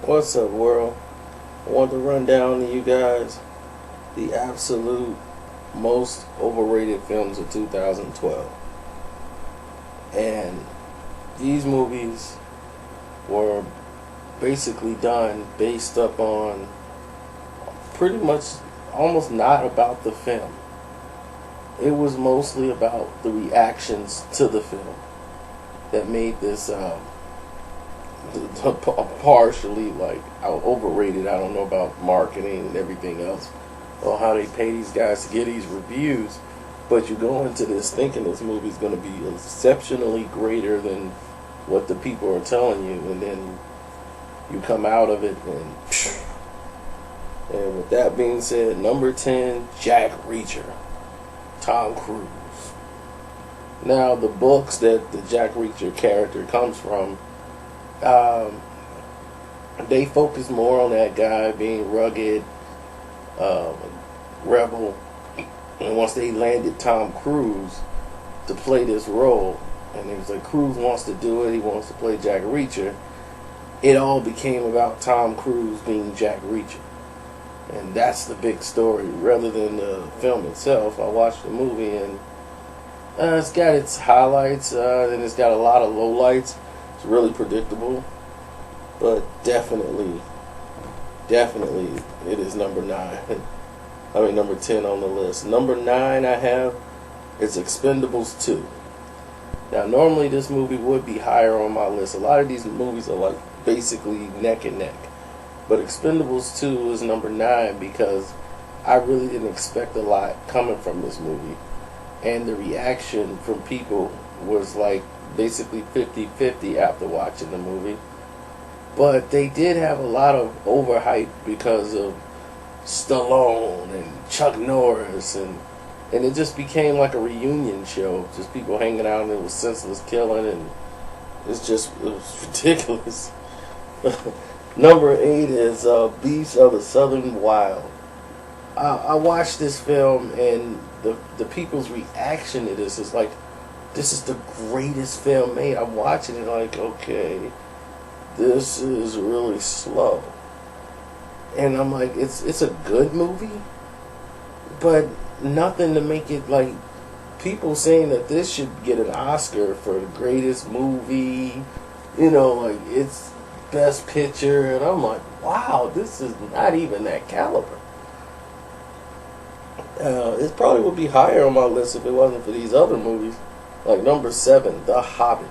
What's up, world? I want to run down to you guys the absolute most overrated films of 2012. And these movies were basically done based up on pretty much almost not about the film. It was mostly about the reactions to the film that made this partially like overrated. I don't know about marketing and everything else or how they pay these guys to get these reviews, but you go into this thinking this movie's going to be exceptionally greater than what the people are telling you, and then you come out of it and phew. And with that being said, number 10, Jack Reacher, Tom Cruise. Now, the books that the Jack Reacher character comes from, they focus more on that guy being rugged, rebel, and once they landed Tom Cruise to play this role, and it was like Cruise wants to do it, he wants to play Jack Reacher, it all became about Tom Cruise being Jack Reacher. And that's the big story, rather than the film itself. I watched the movie, and it's got its highlights, and it's got a lot of lowlights. It's really predictable, but definitely, it is number 9. I mean, number 10 on the list. Number 9 I have is Expendables 2. Now, normally this movie would be higher on my list. A lot of these movies are like basically neck and neck. But Expendables 2 is number 9 because I really didn't expect a lot coming from this movie. And the reaction from people was like basically 50-50 after watching the movie. But they did have a lot of overhype because of Stallone and Chuck Norris, and it just became like a reunion show. Just people hanging out, and it was senseless killing, and it was ridiculous. Number 8 is Beasts of the Southern Wild. I watched this film, and the people's reaction to this is like, this is the greatest film made. I'm watching it like, okay, this is really slow. And I'm like, it's a good movie, but nothing to make it like people saying that this should get an Oscar for the greatest movie, like it's best picture, and I'm like, wow, this is not even that caliber. It probably would be higher on my list if it wasn't for these other movies, like number 7, The Hobbit.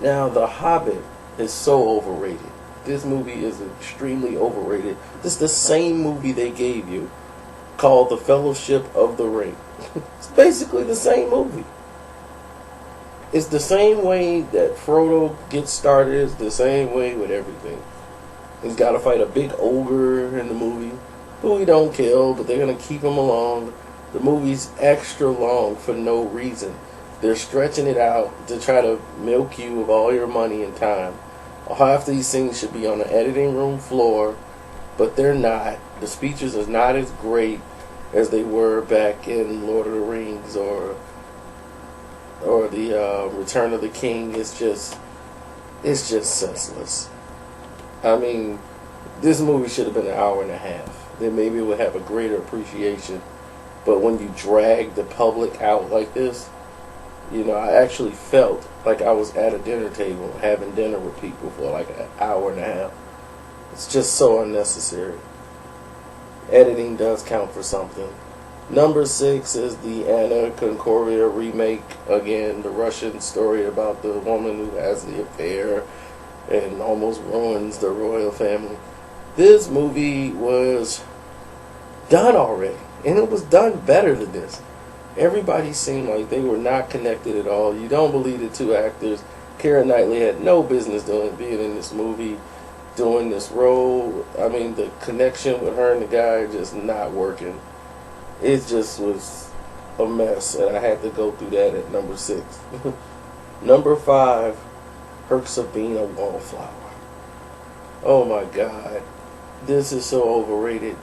Now, The Hobbit is so overrated. This movie is extremely overrated. This is the same movie they gave you called The Fellowship of the Ring. It's basically the same movie. It's the same way that Frodo gets started. It's the same way with everything. He's got to fight a big ogre in the movie who he don't kill, but they're going to keep him along. The movie's extra long for no reason. They're stretching it out to try to milk you of all your money and time. Half these things should be on the editing room floor, but they're not. The speeches are not as great as they were back in Lord of the Rings or the Return of the King. It's just senseless. I mean, this movie should have been an hour and a half. Then maybe it would have a greater appreciation. But when you drag the public out like this, I actually felt like I was at a dinner table having dinner with people for like an hour and a half. It's just so unnecessary. Editing does count for something. Number 6 is the Anna Concordia remake. Again, the Russian story about the woman who has the affair and almost ruins the royal family. This movie was done already, and it was done better than this. Everybody seemed like they were not connected at all. You don't believe the two actors. Keira Knightley had no business being in this movie, doing this role. I mean, the connection with her and the guy just not working. It just was a mess, and I had to go through that at number 6. Number 5, Perks of Being a Wallflower. Oh my God, this is so overrated.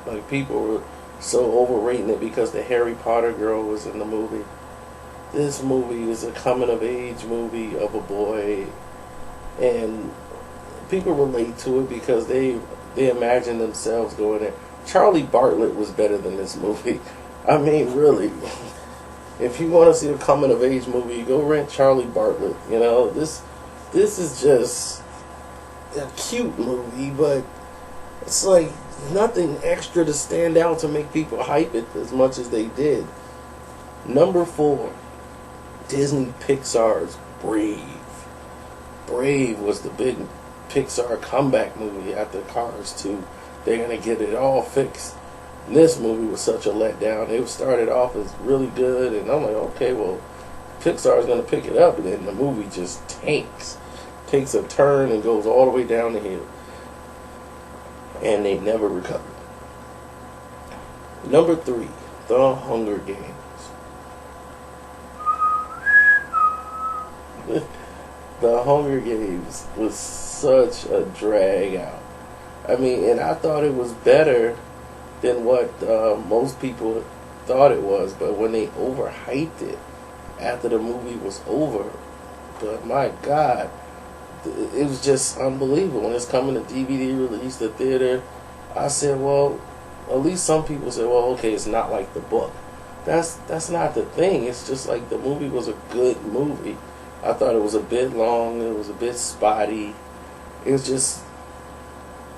Like, people were so overrating it because the Harry Potter girl was in the movie. This movie is a coming of age movie of a boy, and people relate to it because they imagine themselves going there. Charlie Bartlett was better than this movie. I mean, really. If you want to see a coming of age movie, go rent Charlie Bartlett. You know, this is just a cute movie, but it's like nothing extra to stand out to make people hype it as much as they did. Number 4, Disney Pixar's Brave. Brave was the big Pixar comeback movie after Cars 2. They're going to get it all fixed. And this movie was such a letdown. It started off as really good, and I'm like, okay, well, Pixar's going to pick it up, and then the movie just tanks. Takes a turn and goes all the way down the hill. And they never recovered. Number 3, The Hunger Games. The Hunger Games was such a drag out. I mean, and I thought it was better than what most people thought it was, but when they overhyped it after the movie was over, but my God, it was just unbelievable. When it's coming to DVD release, the theater, I said, well, at least some people said, well, okay, it's not like the book. That's not the thing. It's just like the movie was a good movie. I thought it was a bit long. It was a bit spotty. It was just,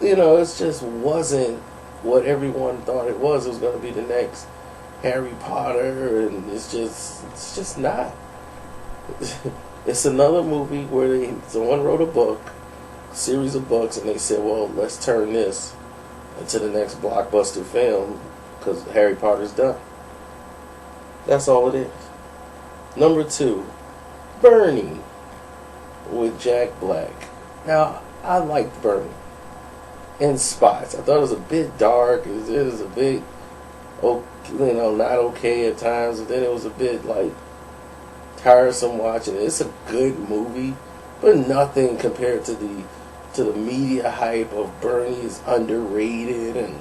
you know, it just wasn't what everyone thought it was. It was going to be the next Harry Potter, and it's just not. It's another movie where someone wrote a book, a series of books, and they said, well, let's turn this into the next blockbuster film because Harry Potter's done. That's all it is. Number 2, Bernie with Jack Black. Now, I liked Bernie in spots. I thought it was a bit dark. It was a bit, not okay at times. And then it was a bit like tiresome watching it. It's a good movie, but nothing compared to the media hype of Bernie is underrated and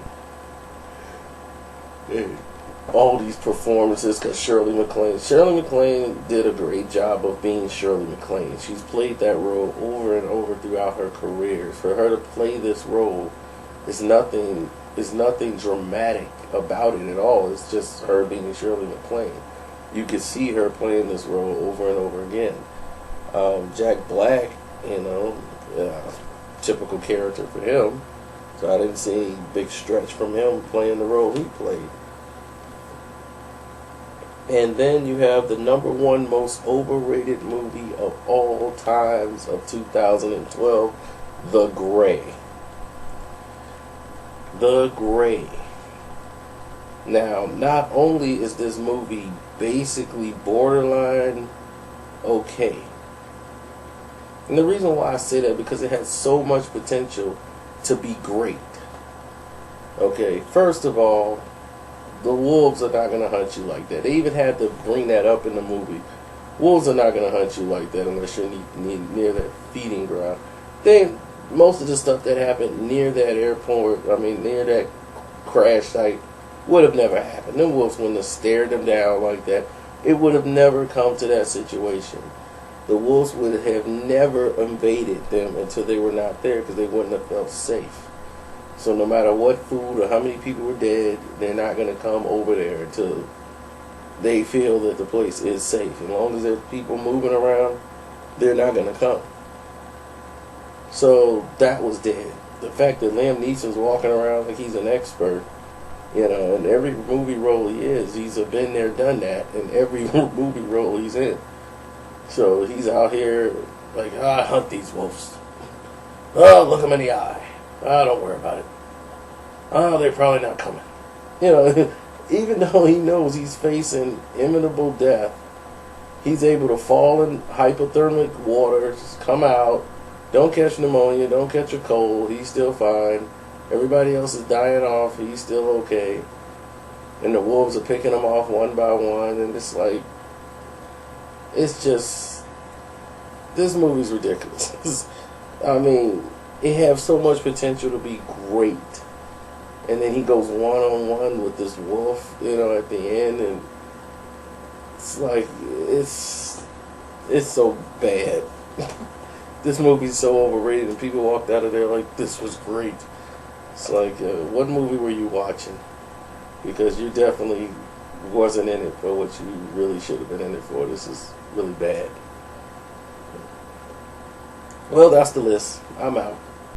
all these performances because Shirley MacLaine did a great job of being Shirley MacLaine. She's played that role over and over throughout her career. For her to play this role is nothing dramatic about it at all. It's just her being Shirley MacLaine. You could see her playing this role over and over again. Jack Black, typical character for him. So I didn't see any big stretch from him playing the role he played. And then you have the number 1 most overrated movie of all times of 2012, The Gray. The Gray. Now, not only is this movie basically borderline okay, and the reason why I say that because it has so much potential to be great. Okay, first of all, the wolves are not going to hunt you like that. They even had to bring that up in the movie. Wolves are not going to hunt you like that unless you're near that feeding ground. Most of the stuff that happened near that airport, near that crash site, would have never happened. Them wolves wouldn't have stared them down like that. It would have never come to that situation. The wolves would have never invaded them until they were not there because they wouldn't have felt safe. So no matter what food or how many people were dead, they're not going to come over there until they feel that the place is safe. As long as there's people moving around, they're not going to come. So that was dead. The fact that Liam Neeson's walking around like he's an expert, in every movie role he's been there, done that, in every movie role he's in. So he's out here like, I hunt these wolves. Oh, look them in the eye. Oh, don't worry about it. Oh, they're probably not coming. Even though he knows he's facing imminent death, he's able to fall in hypothermic water, just come out, don't catch pneumonia, don't catch a cold, he's still fine. Everybody else is dying off, he's still okay. And the wolves are picking him off one by one, and it's like, it's just, this movie's ridiculous. It has so much potential to be great. And then he goes one-on-one with this wolf, at the end, and it's like, it's so bad. this movie's so overrated, and people walked out of there like, this was great. It's like, what movie were you watching? Because you definitely wasn't in it for what you really should have been in it for. This is really bad. Well, that's the list. I'm out.